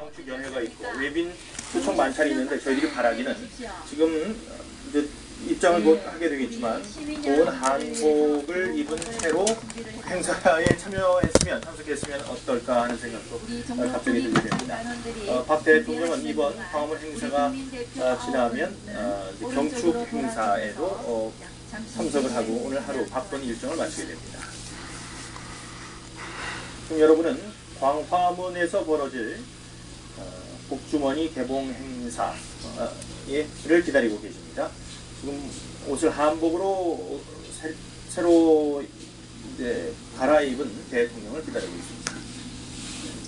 방축연회가 있고 외빈 초청 만찬이 있는데 저희들이 바라기는 지금 이제 입장을 곧 하게 되겠지만 좋은 한복을 입은 채로 행사에 참석했으면 어떨까 하는 생각도 갑자기 들게 됩니다. 박 대통령은 이번 광화문 행사가 지나면 경축 행사에도 참석을 하고 오늘 하루 바쁜 일정을 마치게 됩니다. 지금 여러분은 광화문에서 벌어질 복주머니 개봉 행사를 기다리고 계십니다. 지금 옷을 한복으로 새로 이제 갈아입은 대통령을 기다리고 있습니다.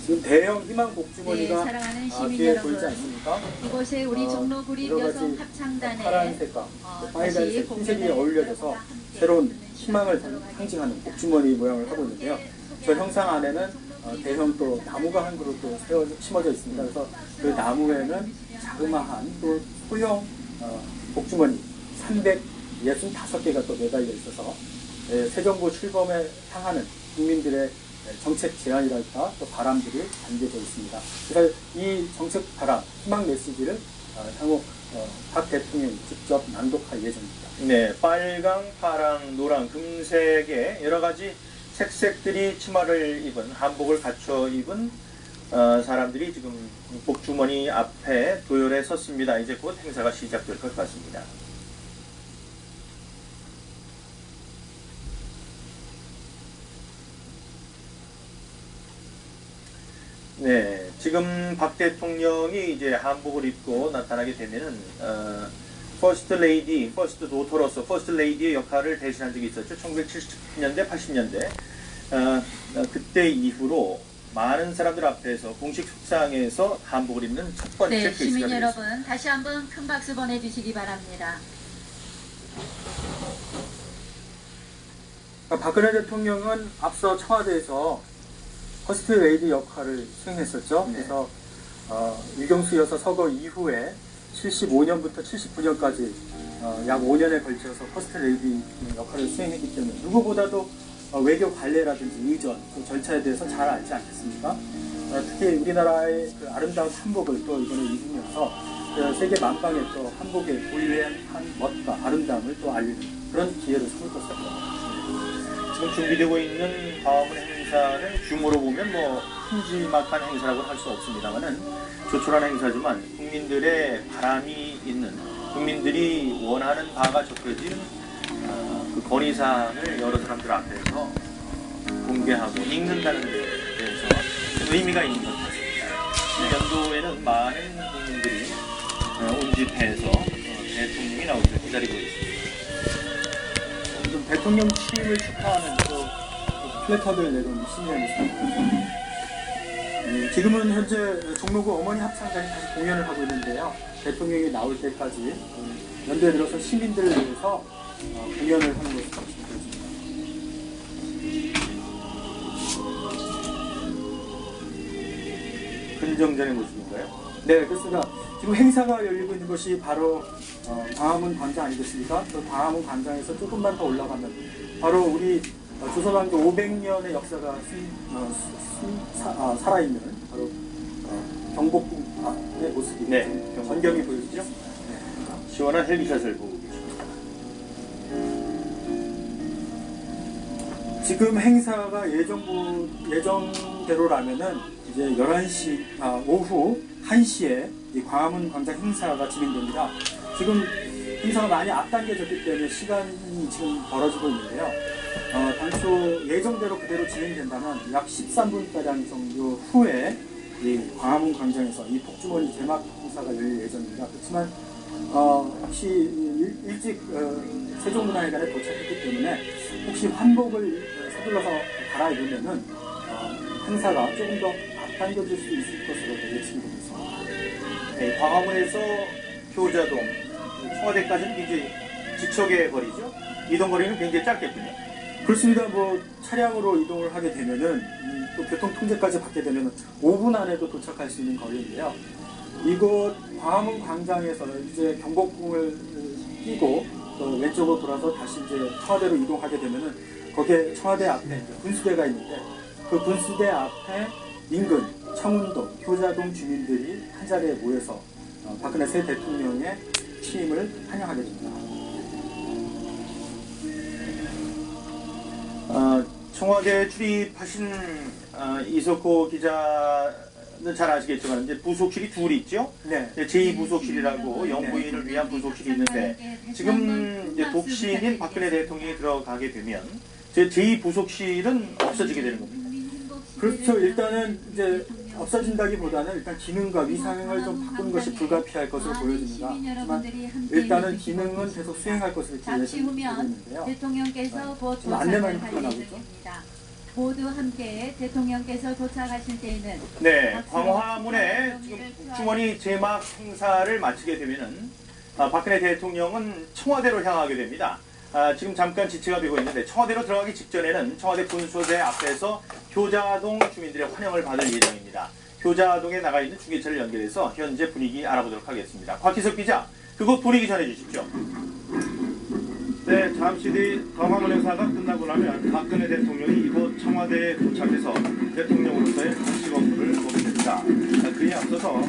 지금 대형 희망 복주머니가 사랑하는 시민 뒤에 여러분, 보이지 않습니까? 이곳에 우리 종로구립 여성 합창단의 파란색과 빨간색, 흰색이 어울려져서 새로운 희망을 상징하는 복주머니 모양을 하고 있는데요. 저 형상 안에는 대형 또 나무가 한 그루 또 심어져 있습니다. 그래서 그 나무에는 자그마한 또 소형 복주머니 365개가 또 매달려 있어서 새 정부 출범에 향하는 국민들의 정책 제안이랄까 또 바람들이 담겨져 있습니다. 그래서 이 정책 바람, 희망 메시지를 향후 박 대통령이 직접 낭독할 예정입니다. 네, 빨강, 파랑, 노랑, 금색의 여러 가지 색들이 치마를 입은 한복을 갖춰 입은 사람들이 지금 복주머니 앞에 도열에 섰습니다. 이제 곧 행사가 시작될 것 같습니다. 네, 지금 박 대통령이 이제 한복을 입고 나타나게 되면은 퍼스트 레이디, 퍼스트 도터로서 퍼스트 레이디의 역할을 대신한 적이 있었죠. 1970년대, 80년대. 그때 이후로 많은 사람들 앞에서 공식 속상에서 한복을 입는 첫 번째 네, 케이스가 시민 되겠습니다. 여러분 다시 한번 큰 박수 보내주시기 바랍니다. 박근혜 대통령은 앞서 청와대에서 퍼스트 레이디 역할을 수행했었죠. 네. 그래서 유경수 여사 서거 이후에 75년부터 79년까지 약 5년에 걸쳐서 퍼스트 레이디 역할을 수행했기 때문에 누구보다도 외교 관례라든지 의전, 그 절차에 대해서 잘 알지 않겠습니까? 특히 우리나라의 그 아름다운 한복을 또 이번에 입으면서 세계 만방에 또 한복의 고유한 멋과 아름다움을 또 알리는 그런 기회를 삼을 것입니다. 지금 준비되고 있는 광화문 행사는 규모로 보면 뭐 큼지막한 행사라고 할 수 없습니다만은 조촐한 행사지만 국민들의 바람이 있는 국민들이 원하는 바가 적혀진 그 건의사항을 여러 사람들 앞에서 공개하고 읽는다는 데 대해서 의미가 있는 것 같습니다. 연도에는 많은 국민들이 운집해서 대통령이 나오기를 기다리고 있습니다. 지금 대통령 취임을 축하하는 또 플래카드를 내놓은 시민의 모습입니다. 지금은 현재 종로구 어머니 합창단이 다시 공연을 하고 있는데요. 대통령이 나올 때까지 연도에 들어서 시민들을 위해서 공연을 하는 것을 말씀드렸습니다. 근정전의 모습인가요? 네, 그렇습니다. 지금 행사가 열리고 있는 것이 바로 광화문 광장 아니겠습니까? 그 광화문 광장에서 조금만 더 올라가면 바로 우리 조선왕조 500년의 역사가 살아있는 바로 경복궁의 모습이 전경이 보여지죠? 네. 시원한 헬기샷을 보고 계십니다. 지금 행사가 예정대로라면은 이제 11시, 오후 1시에 이 광화문 광장 행사가 진행됩니다. 지금 행사가 많이 앞당겨졌기 때문에 시간이 지금 벌어지고 있는데요. 당초 예정대로 그대로 진행된다면 약 13분가량 정도 후에 이 광화문 광장에서 이 복주머니 개막 행사가 열릴 예정입니다. 그렇지만 혹시 일찍 세종문화회관에 도착했기 때문에 혹시 한복을 서둘러서 갈아입으면은 행사가 조금 더 앞당겨질 수 있을 것으로 예측이 됩니다. 네, 광화문에서 효자동, 청와대까지는 굉장히 지척의 거리죠. 이동거리는 굉장히 짧겠군요. 그렇습니다. 뭐 차량으로 이동을 하게 되면은 또 교통 통제까지 받게 되면 5분 안에도 도착할 수 있는 거리인데요. 이곳 광화문 광장에서 이제 경복궁을 끼고 또 왼쪽으로 돌아서 다시 이제 청와대로 이동하게 되면은 거기에 청와대 앞에 분수대가 있는데 그 분수대 앞에 인근 청운동, 효자동 주민들이 한자리에 모여서 박근혜 새 대통령의 취임을 환영하게 됩니다. 청와대 출입하신 이석호 기자는 잘 아시겠지만 이제 부속실이 둘이 있죠. 네. 제2부속실이라고 영부인을 위한 부속실이 있는데 지금 이제 독신인 박근혜 대통령이 들어가게 되면 제2부속실은 없어지게 되는 겁니다. 그렇죠. 일단은 이제 없어진다기보다는 일단 기능과 위상을 좀 바꾸는 것이 불가피할 것으로 보여집니다. 하지만 일단은 기능은 계속 수행할 것으로 이렇게 잠시 예상되고 후면 있는데요. 대통령께서 곧 지금 안내만 도착을 할 나오고 있죠? 예정입니다. 모두 함께 대통령께서 도착하실 때에는 네, 광화문에 지금 국정원이 제막 행사를 마치게 되면은 박근혜 대통령은 청와대로 향하게 됩니다. 지금 잠깐 지체가 되고 있는데 청와대로 들어가기 직전에는 청와대 분수대 앞에서 효자동 주민들의 환영을 받을 예정입니다. 효자동에 나가 있는 중계차를 연결해서 현재 분위기 알아보도록 하겠습니다. 곽희석 기자, 그곳 분위기 전해주십시오. 네, 잠시 뒤 광화문 행사가 끝나고 나면 박근혜 대통령이 이곳 청와대에 도착해서 대통령으로서의 공식 업무를 보게 됩니다. 그에 앞서서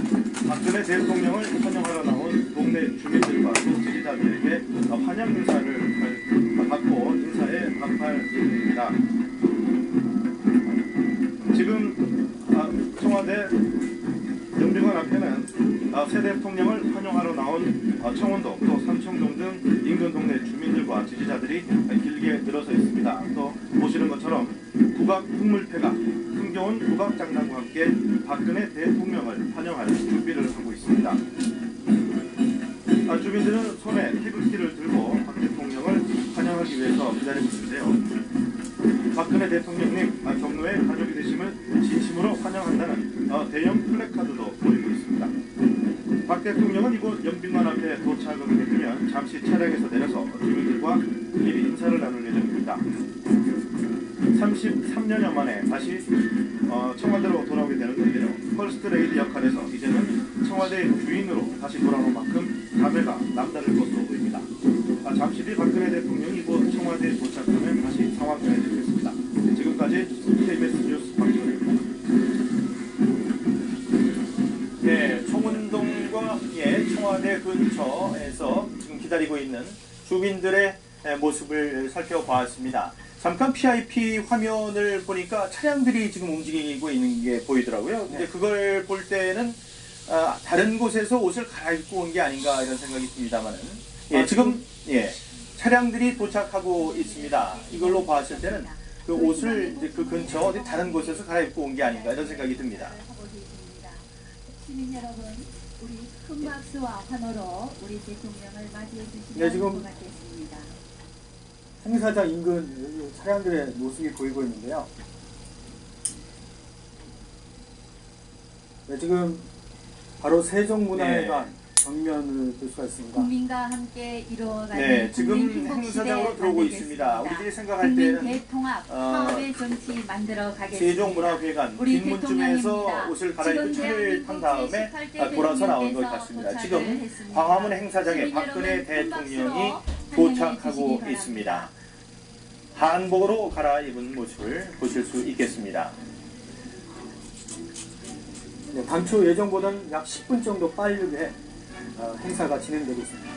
박근혜 대통령을 환영하러 나온 동네 주민들과 또 지지자들에게 환영 인사를 받고 인사에 답할 예정입니다. 지금 청와대 영빈관 앞에는 새 대통령을 환영하러 나온 청운동 또 삼청동 등 인근 동네 주민들과 지지자들이 길게 늘어서 있습니다. 또 보시는 것처럼 국악 풍물패가 흥겨운 국악 장단과 함께 박근혜 대통령을 환영할 준비를 하고 있습니다. 주민들은 손에 태극기를 들고 박 대통령을 환영하기 위해서 기다리고 있는데요. 박근혜 대통령님 경로에 가족이 되심을 진심으로 환영한다는 대형 플래카드도 보이고 있습니다. 박 대통령은 이곳 영빈관 앞에 도착을 하게 되면 잠시 차량에서 내려서 주민들과 미리 인사를 나눌 예정입니다. 33년여 만에 다시 청와대로 돌아오게 되는 건데요. 퍼스트 레이디 역할에서 이제는 청와대의 주인으로 다시 돌아온 만큼 감회가 남다를 것으로 보입니다. 잠시 뒤 박근혜 대통령이 이곳 청와대에 도착하면 다시 상황 전해드리겠습니다. 지금까지 KBS 뉴스 박지원입니다. 네, 청운동과 청와대 근처에서 지금 기다리고 있는 주민들의 모습을 살펴보았습니다. 잠깐 PIP 화면을 보니까 차량들이 지금 움직이고 있는 게 보이더라고요. 근데 그걸 볼 때는 다른 곳에서 옷을 갈아입고 온 게 아닌가 이런 생각이 듭니다만은 지금 차량들이 도착하고 있습니다. 이걸로 봤을 때는 그 옷을 이제 그 근처 어디 다른 곳에서 갈아입고 온 게 아닌가 이런 생각이 듭니다. 시민 여러분, 우리 큰 박수와 환호로 우리 대통령을 맞이해 주시면 네, 지금 고맙겠습니다. 행사장 인근 차량들의 모습이 보이고 있는데요. 네, 지금 바로 세종문화회관 정면을 볼 수가 있습니다. 국민과 함께 이루어가는 네, 지금 행사장으로 들어오고 있습니다. 우리들이 생각할 때는 대통합 사업의 정치 만들어 가겠습니다. 세종문화회관 뒷문쯤에서 옷을 갈아입고 차를 탄 다음에 돌아서 나온 것 같습니다. 지금 광화문 행사장에 박근혜 대통령이 도착하고 있습니다. 한복으로 갈아입은 모습을 보실 수 있겠습니다. 네, 당초 예정보다는 약 10분 정도 빠르게 행사가 진행되고 있습니다.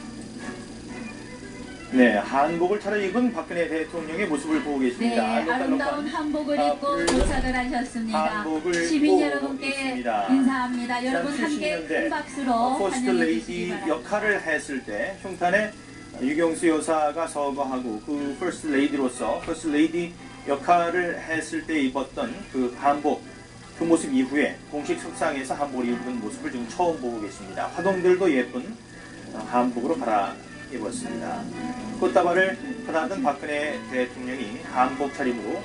네, 한복을 차려입은 박근혜 대통령의 모습을 보고 계십니다. 네, 아름다운 한복을 입고 도착을 하셨습니다. 시민 여러분께 있습니다. 인사합니다. 여러분 함께 큰 박수로 퍼스트 환영해 레이디 주시기 바랍니다. 역할을 했을 때 흉탄에 유경수 여사가 서거하고 그 퍼스트 레이디로서 퍼스트 레이디 역할을 했을 때 입었던 그 한복 그 모습 이후에 공식 석상에서 한복을 입은 모습을 지금 처음 보고 계십니다. 화동들도 예쁜 한복으로 갈아입었습니다. 꽃다발을 받아든 박근혜 대통령이 한복 차림으로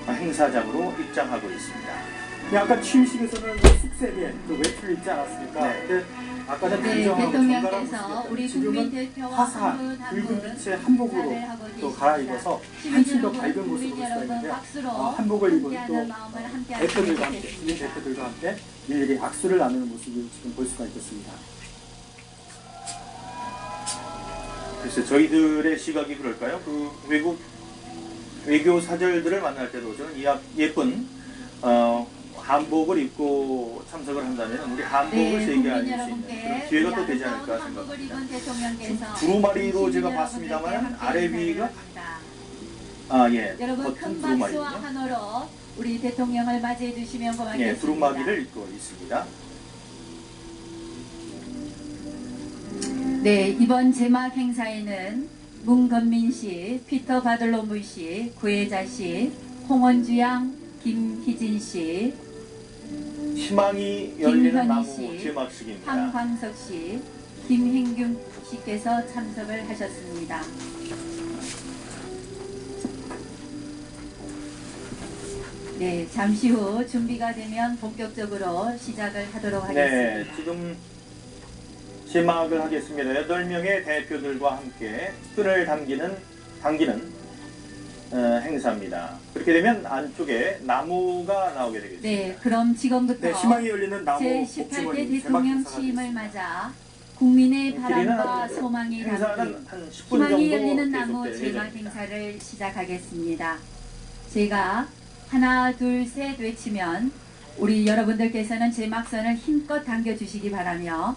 행사장으로 입장하고 있습니다. 아까 취임식에서는 숙색에 외투를 입지 않았습니까? 네. 근데 아까 전에 네, 단정하고 대통령께서 우리 국민 지금은 대표와 화사한 붉은 빛의 한복으로 또 갈아입어서 한층 더 밝은 모습을 볼 수가 있는데요. 한복을 입은 또 대표들과 함께, 국민 대표들과 함께 일일이 악수를 나누는 모습을 지금 볼 수가 있겠습니다. 글쎄 저희들의 시각이 그럴까요? 그 외교 사절들을 만날 때도 저는 이 예쁜 한복을 입고 참석을 한다면 우리 한복을 네, 세계 국민 알릴 수 있는 여러분께 그런 기회가 또 되지 아름다운 않을까 한복을 생각합니다. 입은 대통령께서 두루마리로 제가 국민 봤습니다만 여러분들께 아래 함께 위가 인사를 예, 여러분 버튼 큰 박수와 두루마리군요. 환호로 우리 대통령을 맞이해 주시면 고맙겠습니다. 예, 두루마기를 입고 있습니다. 네, 이번 제막 행사에는 문건민 씨, 피터 바들로무 씨, 구혜자 씨, 홍원주 양, 김희진 씨, 희망이 열리는 김현희 나무 씨, 제막식입니다. 황광석 씨, 김행균 씨께서 참석을 하셨습니다. 네, 잠시 후 준비가 되면 본격적으로 시작을 하도록 하겠습니다. 네, 지금 제막을 하겠습니다. 8명의 대표들과 함께 끈을 당기는 행사입니다. 그렇게 되면 안쪽에 나무가 나오게 되겠습니다. 네, 그럼 지금부터 네, 희망이 열리는 나무 제18대 복주머니 대통령 제막 취임을 행사가 맞아 국민의 길이는 바람과 소망이 담긴 행사는 한 10분 희망이 정도 열리는 나무 계속될 제막 예정입니다. 행사를 시작하겠습니다. 제가 하나, 둘, 셋 외치면 우리 여러분들께서는 제막선을 힘껏 당겨주시기 바라며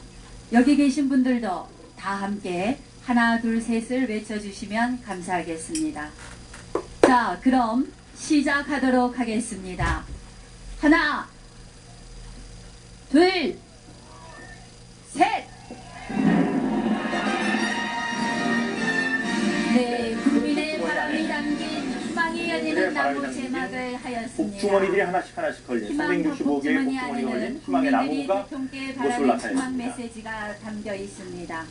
여기 계신 분들도 다 함께 하나, 둘, 셋을 외쳐주시면 감사하겠습니다. 자, 그럼 시작하도록 하겠습니다. 하나, 둘, 셋! 네, 국민의 바람이 담긴 희망이 열리는 나무 제막을 하였습니다. 복주머니들이 하나씩 걸린 희망 365개의 복주머니 복주머니가 안에는 걸린 희망의 국민들이 나무가 대통령께 모습을 바라는 희망 나타냈습니다. 메시지가 담겨 있습니다.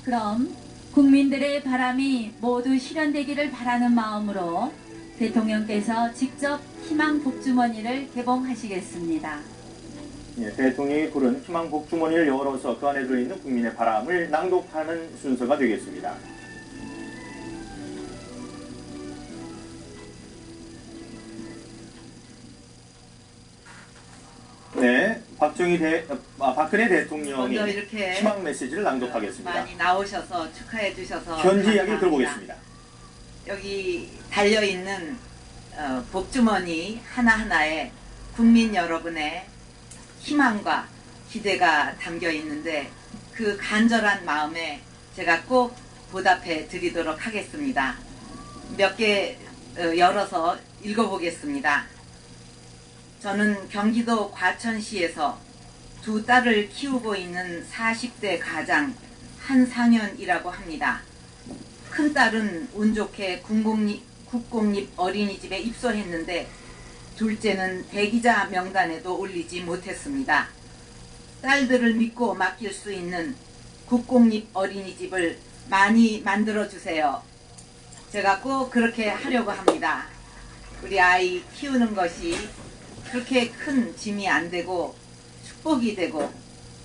그럼 국민들의 바람이 모두 실현되기를 바라는 마음으로 대통령께서 직접 희망 복주머니를 개봉하시겠습니다. 예, 대통령이 부른 희망 복주머니를 열어서 그 안에 들어있는 국민의 바람을 낭독하는 순서가 되겠습니다. 네, 박근혜 대통령이 먼저 이렇게 희망 메시지를 낭독하겠습니다. 많이 나오셔서 축하해 주셔서 현지 이야기를 감사합니다. 들어보겠습니다. 여기 달려있는 복주머니 하나하나에 국민 여러분의 희망과 기대가 담겨 있는데 그 간절한 마음에 제가 꼭 보답해 드리도록 하겠습니다. 몇 개 열어서 읽어보겠습니다. 저는 경기도 과천시에서 두 딸을 키우고 있는 40대 가장 한상현이라고 합니다. 큰딸은 운 좋게 국공립 어린이집에 입소했는데 둘째는 대기자 명단에도 올리지 못했습니다. 딸들을 믿고 맡길 수 있는 국공립 어린이집을 많이 만들어주세요. 제가 꼭 그렇게 하려고 합니다. 우리 아이 키우는 것이 그렇게 큰 짐이 안 되고 축복이 되고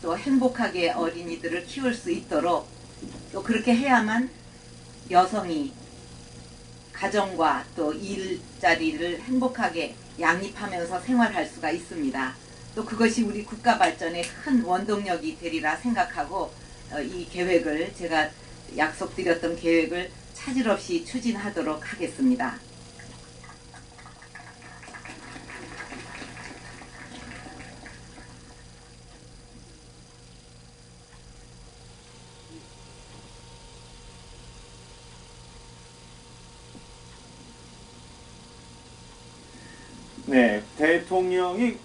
또 행복하게 어린이들을 키울 수 있도록 또 그렇게 해야만 여성이 가정과 또 일자리를 행복하게 양립하면서 생활할 수가 있습니다. 또 그것이 우리 국가 발전의 큰 원동력이 되리라 생각하고 이 계획을 제가 약속드렸던 계획을 차질 없이 추진하도록 하겠습니다. 네, 대통령이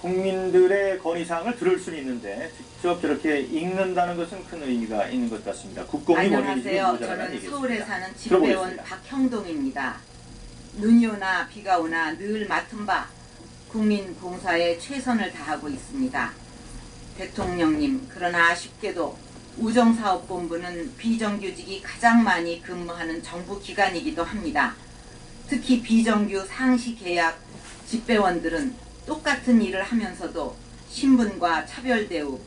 국민들의 건의사항을 들을 수는 있는데 직접 저렇게 읽는다는 것은 큰 의미가 있는 것 같습니다. 국공립 어린이집이 안녕하세요. 모자라는 저는 얘기입니다. 서울에 사는 집배원 들어보겠습니다. 박형동입니다. 눈이 오나 비가 오나 늘 맡은 바 국민 봉사에 최선을 다하고 있습니다. 대통령님, 그러나 아쉽게도 우정사업본부는 비정규직이 가장 많이 근무하는 정부 기관이기도 합니다. 특히 비정규 상시 계약 집배원들은 똑같은 일을 하면서도 신분과 차별 대우,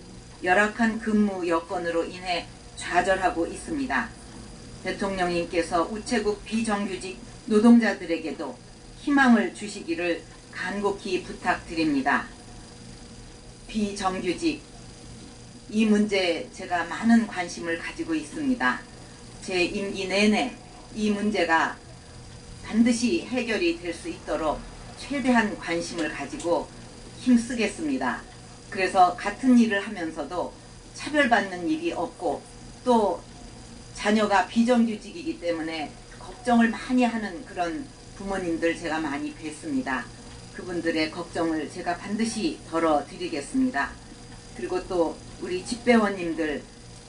열악한 근무 여건으로 인해 좌절하고 있습니다. 대통령님께서 우체국 비정규직 노동자들에게도 희망을 주시기를 간곡히 부탁드립니다. 비정규직, 이 문제에 제가 많은 관심을 가지고 있습니다. 제 임기 내내 이 문제가 반드시 해결이 될 수 있도록 최대한 관심을 가지고 힘쓰겠습니다. 그래서 같은 일을 하면서도 차별받는 일이 없고 또 자녀가 비정규직이기 때문에 걱정을 많이 하는 그런 부모님들 제가 많이 뵀습니다. 그분들의 걱정을 제가 반드시 덜어드리겠습니다. 그리고 또 우리 집배원님들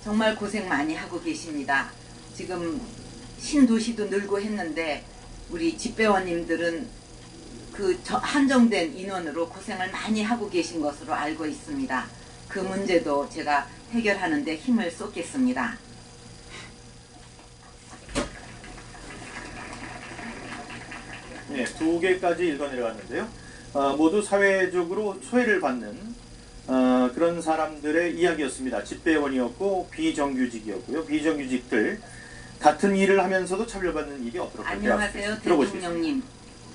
정말 고생 많이 하고 계십니다. 지금 신도시도 늘고 했는데 우리 집배원님들은 그 한정된 인원으로 고생을 많이 하고 계신 것으로 알고 있습니다. 그 문제도 제가 해결하는 데 힘을 쏟겠습니다. 네, 2개까지 읽어 내려갔는데요. 모두 사회적으로 소외를 받는 그런 사람들의 이야기였습니다. 집배원이었고 비정규직이었고요. 비정규직들 같은 일을 하면서도 차별받는 일이 없도록 안녕하세요, 대통령님.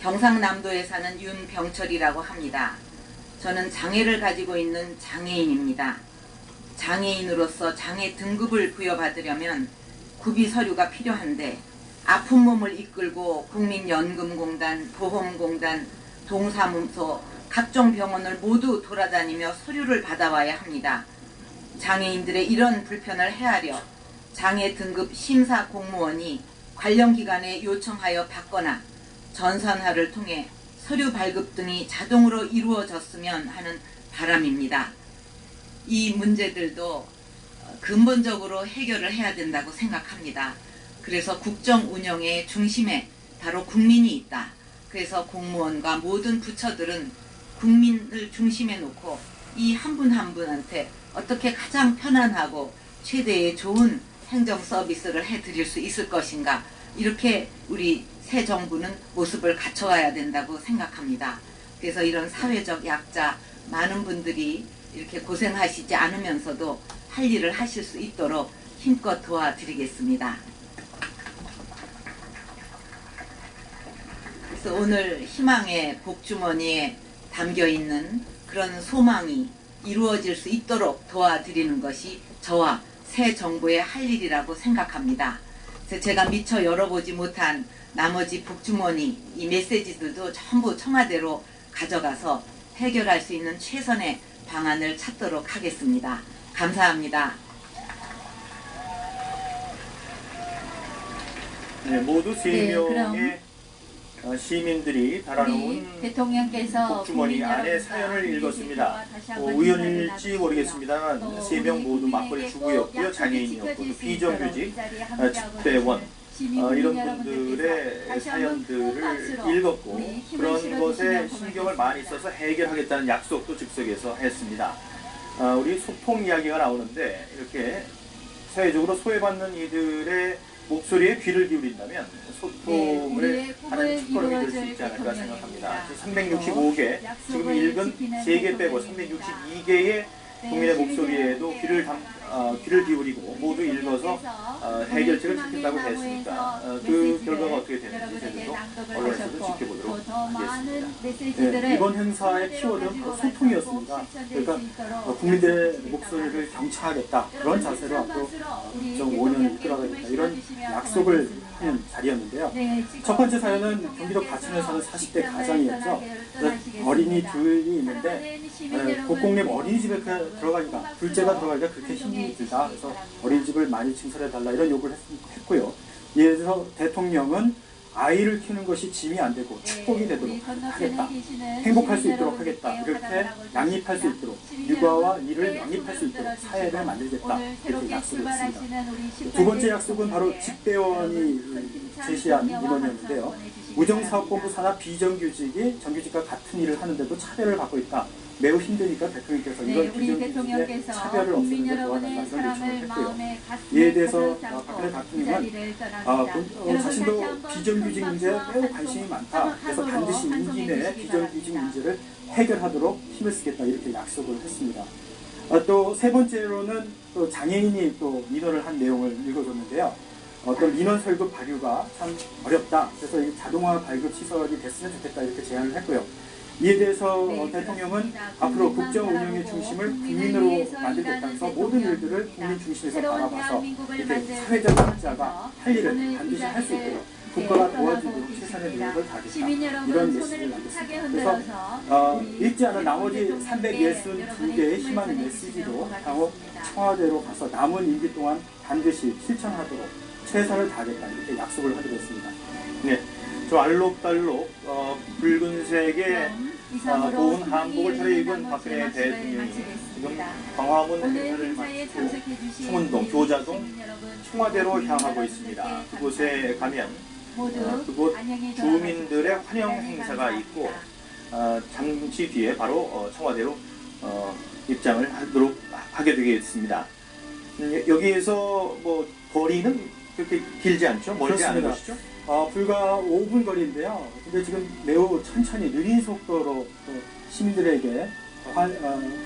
경상남도에 사는 윤병철이라고 합니다. 저는 장애를 가지고 있는 장애인입니다. 장애인으로서 장애 등급을 부여받으려면 구비 서류가 필요한데 아픈 몸을 이끌고 국민연금공단, 보험공단, 동사무소, 각종 병원을 모두 돌아다니며 서류를 받아와야 합니다. 장애인들의 이런 불편을 헤아려 장애 등급 심사 공무원이 관련 기관에 요청하여 받거나 전산화를 통해 서류 발급 등이 자동으로 이루어졌으면 하는 바람입니다. 이 문제들도 근본적으로 해결을 해야 된다고 생각합니다. 그래서 국정 운영의 중심에 바로 국민이 있다. 그래서 공무원과 모든 부처들은 국민을 중심에 놓고 이 한 분 한 분한테 어떻게 가장 편안하고 최대의 좋은 행정 서비스를 해드릴 수 있을 것인가, 이렇게 우리 새 정부는 모습을 갖춰와야 된다고 생각합니다. 그래서 이런 사회적 약자 많은 분들이 이렇게 고생하시지 않으면서도 할 일을 하실 수 있도록 힘껏 도와드리겠습니다. 그래서 오늘 희망의 복주머니에 담겨있는 그런 소망이 이루어질 수 있도록 도와드리는 것이 저와 새 정부의 할 일이라고 생각합니다. 그래서 제가 미처 열어보지 못한 나머지 복주머니 이 메시지들도 전부 청와대로 가져가서 해결할 수 있는 최선의 방안을 찾도록 하겠습니다. 감사합니다. 네, 모두 3명의 그럼 시민들이 달아놓은 대통령께서 복주머니 안에 사연을 읽었습니다. 우연일지 모르겠습니다만 3명 모두 맞벌이 주부였고요. 장애인이었고 또 비정규직, 집배원 이런 분들의 사연들을 읽었고 그런 것에 신경을 많이 써서 해결하겠다는 약속도 즉석에서 했습니다. 우리 소통 이야기가 나오는데 이렇게 사회적으로 소외받는 이들의 목소리에 귀를 기울인다면 소통을 하는 첫걸음이 될 수 있지 않을까 생각합니다. 365개, 지금 읽은 3개 빼고 362개의 국민의 목소리에도 귀를 기울이고 모두 읽어서 해결책을 찾는다고 했으니까 그 결과가 어떻게 되는지 저희도 언론에서도 지켜보도록 하겠습니다. 네, 이번 행사의 키워드는 바로 소통이었습니다. 그러니까 국민들의 목소리를 경청하겠다, 그런 자세로 앞으로 5년을 이끌어가겠다, 이런 약속을 하는 자리였는데요. 첫 번째 사연은 경기도 과천에 사는 40대 가장이었죠. 어린이 둘이 있는데 국공립 어린이집에 들어가니까, 둘째가 들어가니까 그렇게 힘이 들다. 그래서 어린이집을 많이 증설해달라 이런 요구를 했고요. 이에 대해서 대통령은 아이를 키우는 것이 짐이 안 되고 축복이 되도록 하겠다, 행복할 수 있도록 하겠다, 이렇게 양립할 수 있도록, 육아와 일을 양립할 수 있도록 사회를 만들겠다, 이렇게 약속을 했습니다. 두 번째 약속은 바로 집배원이 제시한 민원이었는데요. 우정사업본부 산하 비정규직이 정규직과 같은 일을 하는데도 차별을 받고 있다. 매우 힘드니까 대통령께서 이런 비정규직의 차별을 없애는 데 도와달라, 이런 요청을 했고요. 이에 대해서 박근혜 대통령은 자신도 비정규직 문제에 매우 관심이 많다. 그래서 반드시 임기 내에 비정규직 문제를 해결하도록 힘을 쓰겠다, 이렇게 약속을 했습니다. 또 세 번째로는 또 장애인이 또 민원을 한 내용을 읽어줬는데요. 어떤 민원 설급 발유가 참 어렵다. 그래서 이 자동화 발급 시설이 됐으면 좋겠다, 이렇게 제안을 했고요. 이에 대해서 대통령은 앞으로 국정 운영의 중심을 국민으로 만들겠다 해서 모든 일들을 국민 중심에서 바라봐서 이렇게 사회적 약자가 할 일을 반드시 할 수 있도록 국가가 도와주도록 최선의 노력을 다하겠다. 시민 여러분 이런 손을 메시지를 힘차게 남겼습니다. 흔들어서 읽지 않은 나머지 362개의 희망의 메시지도 향후 청와대로 가서 남은 임기 동안 반드시 실천하도록 최선을 다하겠다 이렇게 약속을 하기로 했습니다. 네, 저 알록달록 붉은색의 고운 한복을 차려입은 박근혜 대통령이 지금 광화문 행사를 마치고 청운동, 교자동, 청와대로 향하고 있습니다. 그곳에 가면 그곳 주민들의 환영 행사가 있고 잠시 뒤에 바로 청와대로 입장을 하게 되겠습니다. 여기에서 뭐 거리는 그렇게 길지 않죠? 멀지 않은 것이죠? 불과 5분 거리인데요. 근데 지금 매우 천천히 느린 속도로 시민들에게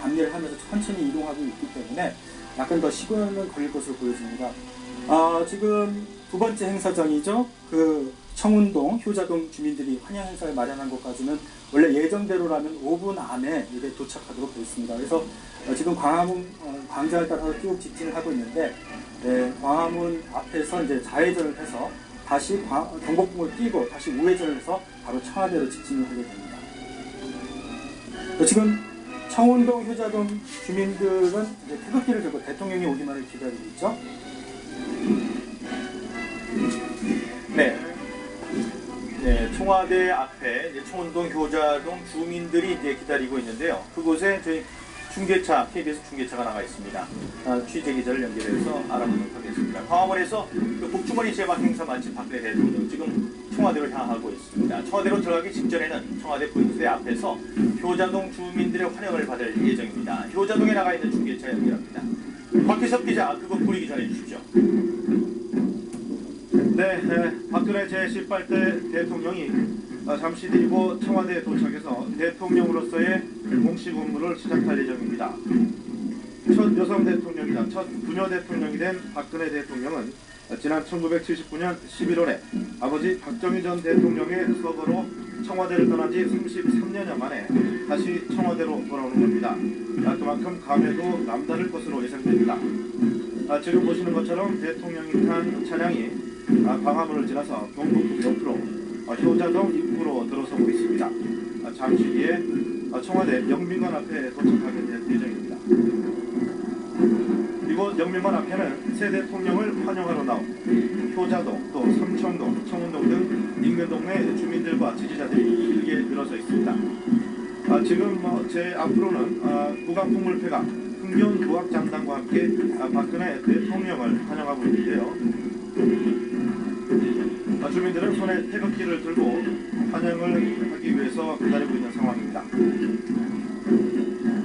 감리를 하면서 천천히 이동하고 있기 때문에 약간 더 시간은 걸릴 것으로 보여집니다. 지금 두 번째 행사장이죠. 그 청운동, 효자동 주민들이 환영 행사를 마련한 것까지는 원래 예정대로라면 5분 안에 이게 도착하도록 되어 있습니다. 그래서 지금 광화문 광장을 따라서 쭉 직진을 하고 있는데 광화문 앞에서 이제 좌회전을 해서 다시 경복궁을 뛰고 다시 우회전을 해서 바로 청와대로 직진을 하게 됩니다. 지금 청운동, 효자동 주민들은 이제 태극기를 들고 대통령이 오기만을 기다리고 있죠. 네, 청와대 앞에 이제 청운동, 효자동 주민들이 이제 기다리고 있는데요. 그곳에 저희 중계차, KBS 중계차가 나가 있습니다. 취재 기자를 연결해서 알아보도록 하겠습니다. 광화문에서 그 복주머니 제막 행사 마친 박근혜 대통령 지금 청와대로 향하고 있습니다. 청와대로 들어가기 직전에는 청와대 분수대 앞에서 효자동 주민들의 환영을 받을 예정입니다. 효자동에 나가 있는 중계차 연결합니다. 박희섭 기자, 그거 보이기 전해 주십시오. 네, 박근혜 제18대 대통령이 잠시 뒤고 청와대에 도착해서 대통령으로서의 공식 업무를 시작할 예정입니다. 첫 여성 대통령이자 첫 부녀 대통령이 된 박근혜 대통령은 지난 1979년 11월에 아버지 박정희 전 대통령의 서거로 청와대를 떠난 지 33년여 만에 다시 청와대로 돌아오는 겁니다. 그만큼 감회도 남다를 것으로 예상됩니다. 지금 보시는 것처럼 대통령이 탄 차량이 광화문을 지나서 경복궁 옆으로 효자동 입구로 들어서고 있습니다. 잠시 뒤에 청와대 영빈관 앞에 도착하게 될 예정입니다. 이곳 영빈관 앞에는 새 대통령을 환영하러 나온 효자동, 또 삼청동, 청운동 등 인근 동네 주민들과 지지자들이 길게 늘어서 있습니다. 지금 제 앞으로는 국악풍물패가 흥겨운 국악장단과 함께 박근혜 대통령을 환영하고 있는데요. 주민들은 손에 태극기를 들고 환영을 하기 위해서 기다리고 있는 상황입니다.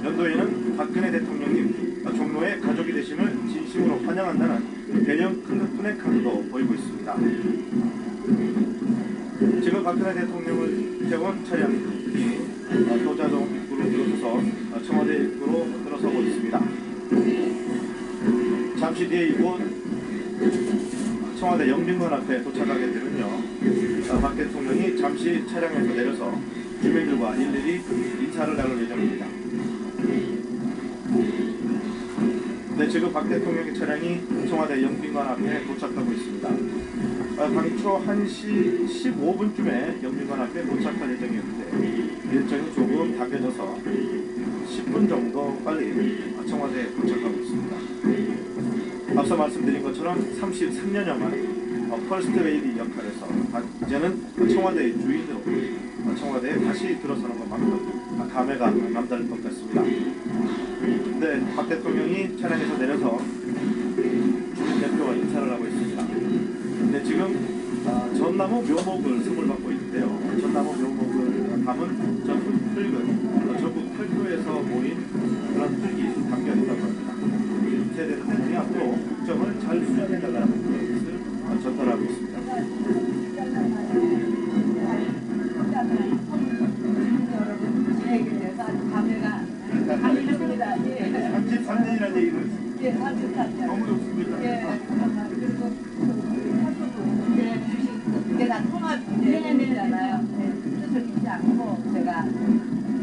연도에는 박근혜 대통령님 종로의 가족이 되심을 진심으로 환영한다는 대형 플래카드도 보이고 있습니다. 지금 박근혜 대통령을 태운 차량이 효자동 입구로 들어서서 청와대 입구로 들어서고 있습니다. 잠시 뒤에 이곳 청와대 영빈관 앞에 도착하게 되면요, 박 대통령이 잠시 차량에서 내려서 주민들과 일일이 인사를 나눌 예정입니다. 네, 지금 박 대통령의 차량이 청와대 영빈관 앞에 도착하고 있습니다. 당초 1시 15분쯤에 영빈관 앞에 도착할 예정이었는데 일정이 조금 당겨져서 10분 정도 빨리 청와대에 도착하고 있습니다. 앞서 말씀드린 것처럼 33년여 만에 퍼스트 레이디 역할에서 이제는 청와대의 주인으로 청와대에 다시 들어서는 것만큼 감회가 남다를 것 같습니다. 네, 박 대통령이 차량에서 내려서 주민 대표와 인사를 하고 있습니다. 네, 지금 전나무 묘목을 선물 받고 있는데요. 전나무 묘목을 담은 전국 흙은 전국 팔도에서 모인 그런 흙이 담겨 있다고 합니다. 새 대통령이 앞으로 국정을 잘 수행해 나가는 것을 전달하고 있습니다. 감회가 아닙니다. 33년이라는 얘기는 예, 33년. 너무 좋습니다. 예, 그리고 이게 다 통합되잖아요. 뜻을 잊지 않고 제가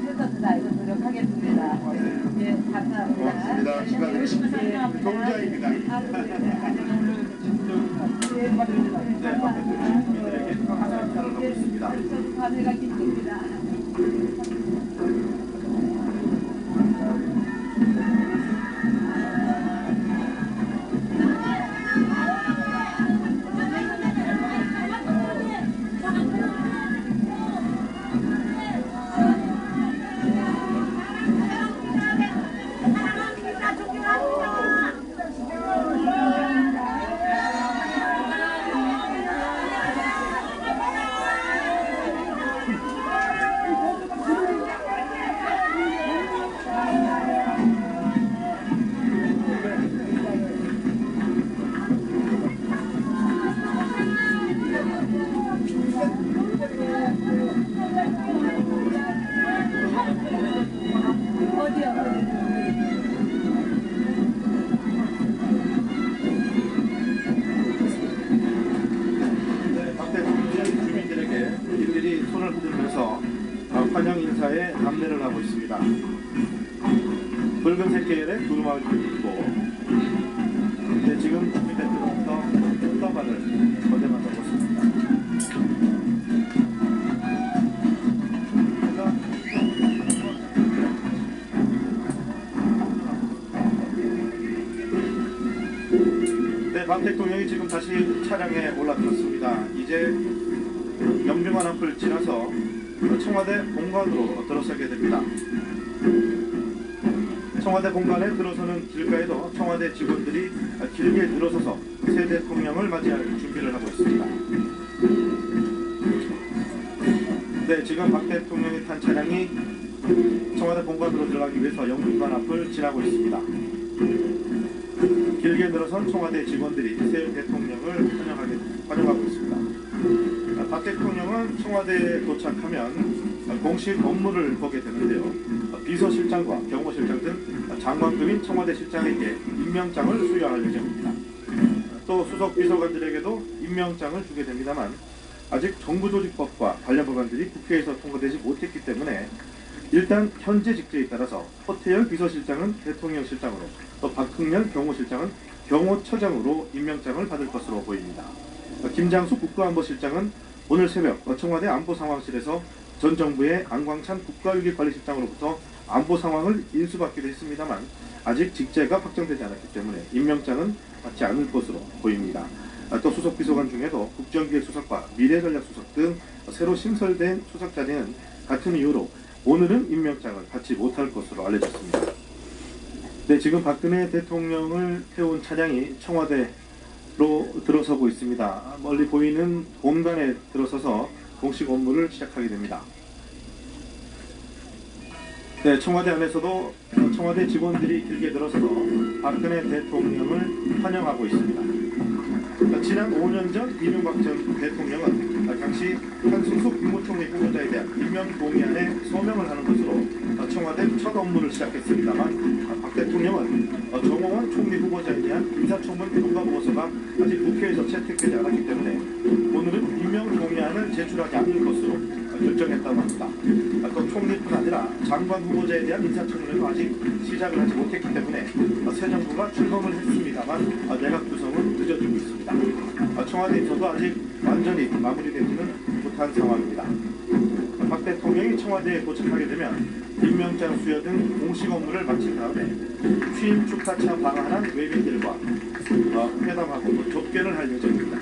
최선을 다해서 노력하겠습니다. 예, 감사합니다. 고맙습니다. 시간 열심히 사랑합니다. 동자입니다. 아, 네. 네, 주민들에게 지금 준비된 때부터 꽃다발을 거대만하고 있습니다. 네, 박 대통령이 지금 다시 차량에 올라탔습니다. 이제 영빙환 앞을 지나서 청와대 본관으로 들어서게 됩니다. 청와대 본관에 들어서는 길가에도 청와대 직원들이 길게 들어서서 새 대통령을 맞이할 준비를 하고 있습니다. 네, 지금 박 대통령이 탄 차량이 청와대 본관으로 들어가기 위해서 영빈관 앞을 지나고 있습니다. 길게 늘어선 청와대 직원들이 새 대통령을 환영하고 있습니다. 박 대통령은 청와대에 도착하면 공식 업무를 보게 되는데요. 비서실장과 경호실장 등 장관급인 청와대 실장에게 임명장을 수여할 예정입니다. 또 수석 비서관들에게도 임명장을 주게 됩니다만 아직 정부조직법과 관련 법안들이 국회에서 통과되지 못했기 때문에 일단 현재 직제에 따라서 허태열 비서실장은 대통령실장으로 또 박흥렬 경호실장은 경호처장으로 임명장을 받을 것으로 보입니다. 김장수 국가안보실장은 오늘 새벽 청와대 안보상황실에서 전 정부의 안광찬 국가위기관리실장으로부터 안보 상황을 인수받기도 했습니다만 아직 직제가 확정되지 않았기 때문에 임명장은 받지 않을 것으로 보입니다. 또 수석비서관 중에도 국정기획수석과 미래전략수석 등 새로 신설된 수석 자리는 같은 이유로 오늘은 임명장을 받지 못할 것으로 알려졌습니다. 네, 지금 박근혜 대통령을 태운 차량이 청와대로 들어서고 있습니다. 멀리 보이는 본관에 들어서서 공식 업무를 시작하게 됩니다. 네, 청와대 안에서도 청와대 직원들이 길게 들어서서 박근혜 대통령을 환영하고 있습니다. 지난 5년 전 이명박 전 대통령은 당시 한승숙 국무총리 후보자에 대한 임명 동의안에 서명을 하는 것으로 청와대 첫 업무를 시작했습니다만 박 대통령은 정홍원 총리 후보자에 대한 인사청문 경과보고서가 아직 국회에서 채택되지 않았기 때문에 오늘은 임명 동의안을 제출하지 않을 것으로 결정했다고 합니다. 또 총리뿐 아니라 장관 후보자에 대한 인사청문회도 아직 시작을 하지 못했기 때문에 새 정부가 출범을 했습니다만 내각 구성은 늦어지고 있습니다. 청와대에서도 아직 완전히 마무리되지는 못한 상황입니다. 박 대통령이 청와대에 도착하게 되면 임명장 수여 등 공식 업무를 마친 다음에 취임 축하차 방한한 외빈들과 회담하고 접견을 할 예정입니다.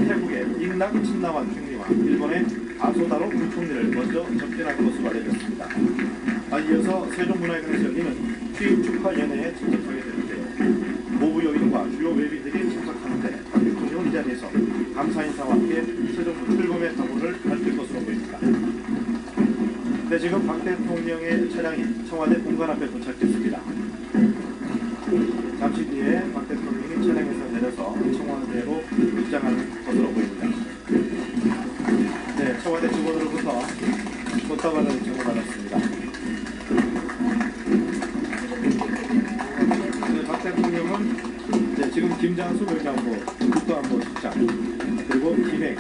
태국의 잉낙 친나완 총리와 일본의 아소다로 부총리를 먼저 접견할 것으로 알려졌습니다. 이어서 세종문화회관에서 열리는 취임 축하 연회에 참석하게 되는데요. 모부 여인과 주요 외빈들이 참석하는데 박 대통령은 이 자리에서 감사 인사와 함께 세종부 출범의 각오를 밝힐 것으로 보입니다. 네, 지금 박 대통령의 차량이 청와대 본관 앞에 도착했습니다. 잠시 뒤에 박 대통령이 차량에서 내려서 청와대로 입장하는 것으로 보입니다. 네, 청와대 직원으로부터 꽃다발을 전해받았습니다. 네, 박 대통령은 지금 김장수 외교안보 국가안보실장 그리고 김행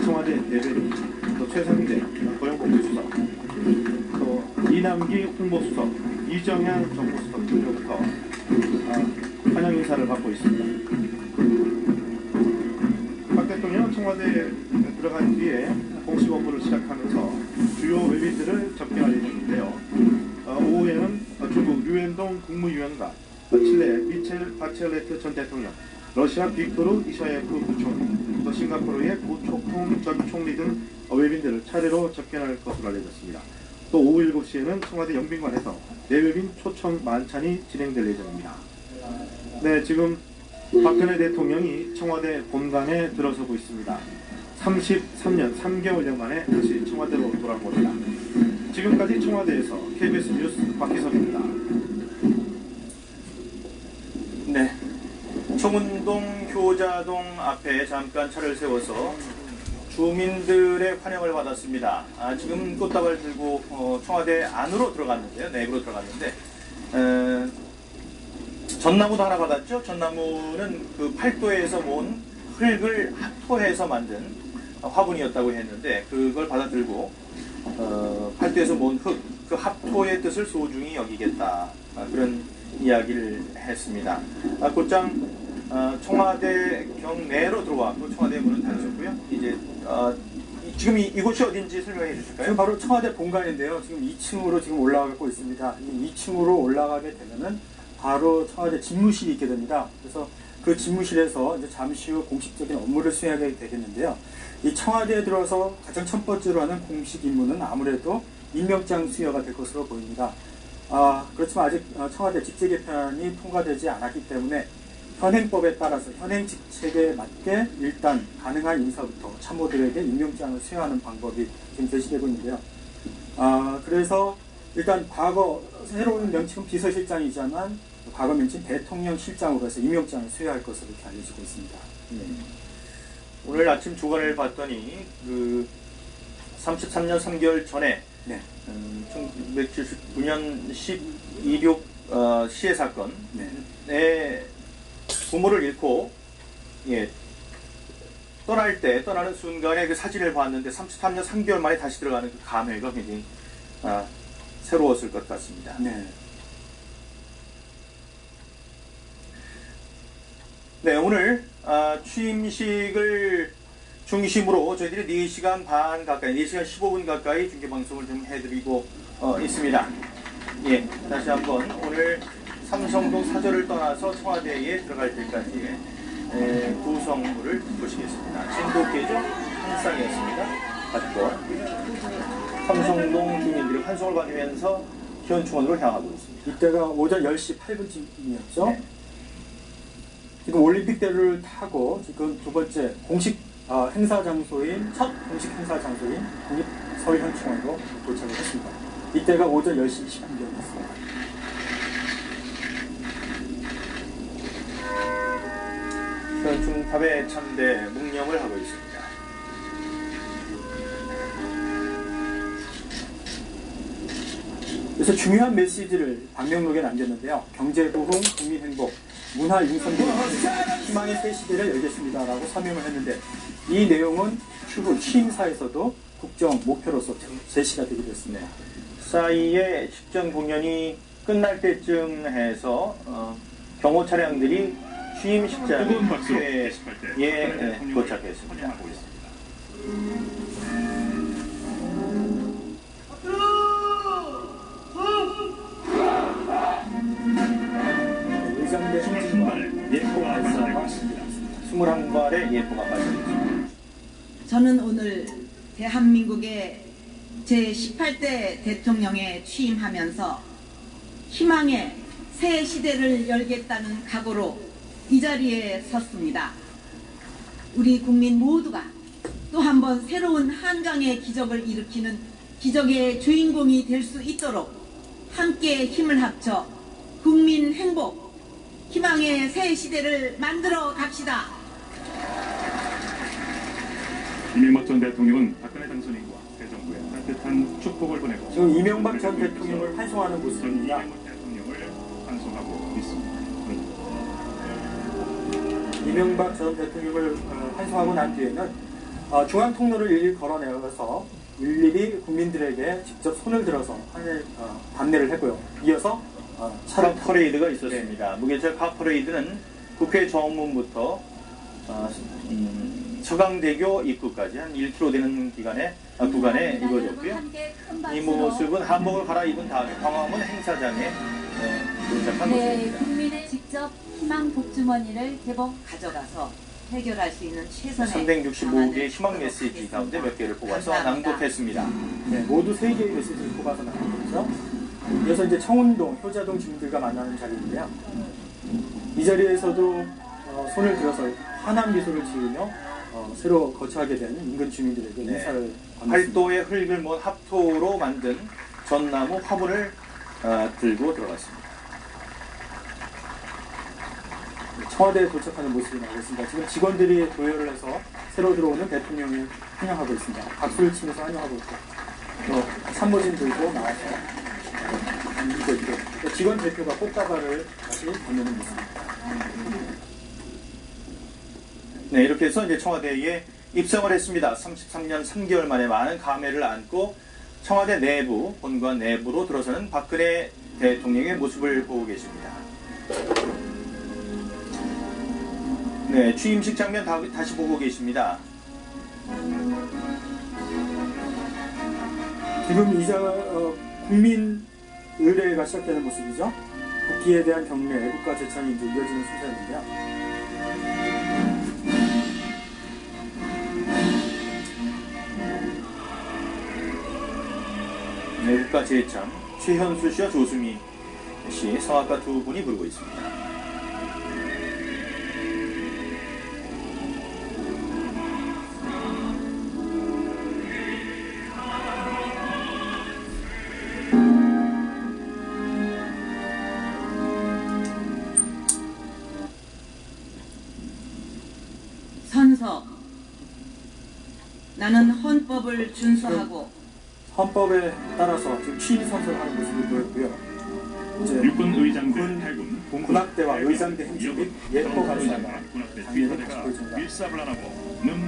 청와대 대변인 또 최상대 고용복지수석 또 이남기 홍보수석 이정향 정보수석 등으로부터 환영 인사를 받고 있습니다. 박 대통령은 청와대에 들어간 뒤에 공식 업무를 시작하면서 주요 외빈들을 접견할 예정인데요. 오후에는 중국 류엔동 국무위원과 칠레 미첼 바첼레트 전 대통령, 러시아 빅토르 이샤예프 부총리, 또 싱가포르의 고초콩 전 총리 등 외빈들을 차례로 접견할 것으로 알려졌습니다. 또 오후 7시에는 청와대 영빈관에서 내외빈 초청 만찬이 진행될 예정입니다. 네, 지금 박근혜 대통령이 청와대 본관에 들어서고 있습니다. 33년 3개월여 만에 다시 청와대로 돌아온 겁니다. 지금까지 청와대에서 KBS 뉴스 박기섭입니다. 네, 청운동 효자동 앞에 잠깐 차를 세워서 주민들의 환영을 받았습니다. 지금 꽃다발 들고 청와대 안으로 들어갔는데요. 내부로 들어갔는데 전나무도 하나 받았죠. 전나무는 그 팔도에서 모은 흙을 합토해서 만든 화분이었다고 했는데 그걸 받아들고 팔도에서 모은 흙, 그 합토의 뜻을 소중히 여기겠다. 그런 이야기를 했습니다. 곧장 청와대 경내로 들어왔고 청와대 문은 닫혔고요. 이제 지금 이곳이 어딘지 설명해 주실까요? 지금 바로 청와대 본관인데요. 지금 2층으로 지금 올라가고 있습니다. 이 2층으로 올라가게 되면은 바로 청와대 집무실이 있게 됩니다. 그래서 그 집무실에서 이제 잠시 후 공식적인 업무를 수행하게 되겠는데요. 이 청와대에 들어서 가장 첫 번째로 하는 공식 임무는 아무래도 임명장 수여가 될 것으로 보입니다. 그렇지만 아직 청와대 직제 개편이 통과되지 않았기 때문에 현행법에 따라서 현행 직책에 맞게 일단 가능한 인사부터 참모들에게 임명장을 수여하는 방법이 지금 제시되고 있는데요. 그래서 일단 과거 새로운 명칭은 비서실장이지만 과거 명칭 대통령실장으로 해서 임명장을 수여할 것으로 이렇게 알려지고 있습니다. 오늘 아침 주간을 봤더니 그 33년 3개월 전에 네. 1979년 12.26 시해 사건에 부모를 잃고 떠나는 순간에 그 사진을 봤는데 33년 3개월 만에 다시 들어가는 그 감회가 굉장히 새로웠을 것 같습니다. 네. 네, 오늘 취임식을 중심으로 저희들이 4시간 반 가까이, 4시간 15분 가까이 중계방송을 좀 해드리고 있습니다. 예, 다시 한번 오늘 삼성동 사저를 떠나서 청와대에 들어갈 때까지의 구성물을 보시겠습니다. 진도계죠? 한쌍이었습니다. 가지고 삼성동 주민들이 환송을 받으면서 현충원으로 향하고 있습니다. 이때가 오전 10시 8분쯤이었죠. 네. 지금 올림픽대로를 타고 지금 두 번째 공식 행사 장소인 첫 공식 행사 장소인 국립서울현충원으로 도착을 했습니다. 이때가 오전 10시 20분이었습니다. 현충탑에 참대 묵념을 하고 있습니다. 그래서 중요한 메시지를 방명록에 남겼는데요. 경제부흥, 국민행복, 문화융성 등 희망의 새 시대를 열겠습니다라고 서명을 했는데 이 내용은 추후 취임사에서도 국정 목표로서 제시가 되기도 했습니다. 사이에 식전 공연이 끝날 때쯤 해서 경호 차량들이 취임식장에 도착했습니다. 의상대 행진과 예포 발사가 21발의 예포가 발사됐습니다. 저는 오늘 대한민국의 제18대 대통령에 취임하면서 희망의 새 시대를 열겠다는 각오로 이 자리에 섰습니다. 우리 국민 모두가 또 한 번 새로운 한강의 기적을 일으키는 기적의 주인공이 될 수 있도록 함께 힘을 합쳐 국민 행복, 희망의 새 시대를 만들어 갑시다. 이명박 전 대통령은 박근혜 당선인과 대정부에 따뜻한 축복을 보내고 지금 이명박 전 대통령을 환송하는 모습입니다. 이명박 대통령을 환송하고 있습니다. 이명박 전 대통령을 환송하고 난 뒤에는 중앙통로를 일일이 걸어내어서 일일이 국민들에게 직접 손을 들어서 안내를 했고요. 이어서 차 퍼레이드가 있었습니다. 무게차 카 퍼레이드는 국회 정문부터 서강대교 입구까지 한 1km 되는 구간에 이루어졌고요. 이 모습은 한복을 갈아입은 다음에 광화문 행사장에 도착한 모습입니다. 국민의 직접 희망 복주머니를 개봉 가져가서 해결할 수 있는 최선의 365개의 희망 메시지 가운데 몇 개를 뽑아서 감사합니다. 낭독했습니다. 네, 모두 3개의 메시지를 뽑아서 나왔죠. 그래서 이제 청운동, 효자동 주민들과 만나는 자리인데요. 이 자리에서도 손을 들어서 환한 미소를 지으며 새로 거처하게 된 인근 주민들에게 네. 인사를 건넸습니다. 팔도의 흙을 모은 합토로 만든 전나무 화분을 들고 들어갔습니다. 청와대에 도착하는 모습이 나오고 있습니다. 지금 직원들이 도열을 해서 새로 들어오는 대통령을 환영하고 있습니다. 박수를 치면서 환영하고 있고 또 산모진 들고 나와서 이고 있고 직원 대표가 꽃다발을 다시 건네는 모습입니다. 네, 이렇게 해서 이제 청와대에 입성을 했습니다. 33년 3개월 만에 많은 감회를 안고 청와대 내부, 본관 내부로 들어서는 박근혜 대통령의 모습을 보고 계십니다. 네, 취임식 장면 다시 보고 계십니다. 지금 이제 국민 의례가 시작되는 모습이죠. 국기에 대한 경례, 애국가 제창이 이제 이어지는 순서인데요. 네, 국가 제창 최현수 씨와 조수미 씨, 성악가 두 분이 부르고 있습니다. 선서. 나는 헌법을 준수하고 헌법에 따라서 지금 취임 선서를 하는 모습을 보였고요. 이제 육군 의장대 군- 해군 군악대와 의장대 행진 및 예포 감사가 군악대 당연히 뒤사대가 같이 보여줍니다. 밀사불란하고 늠름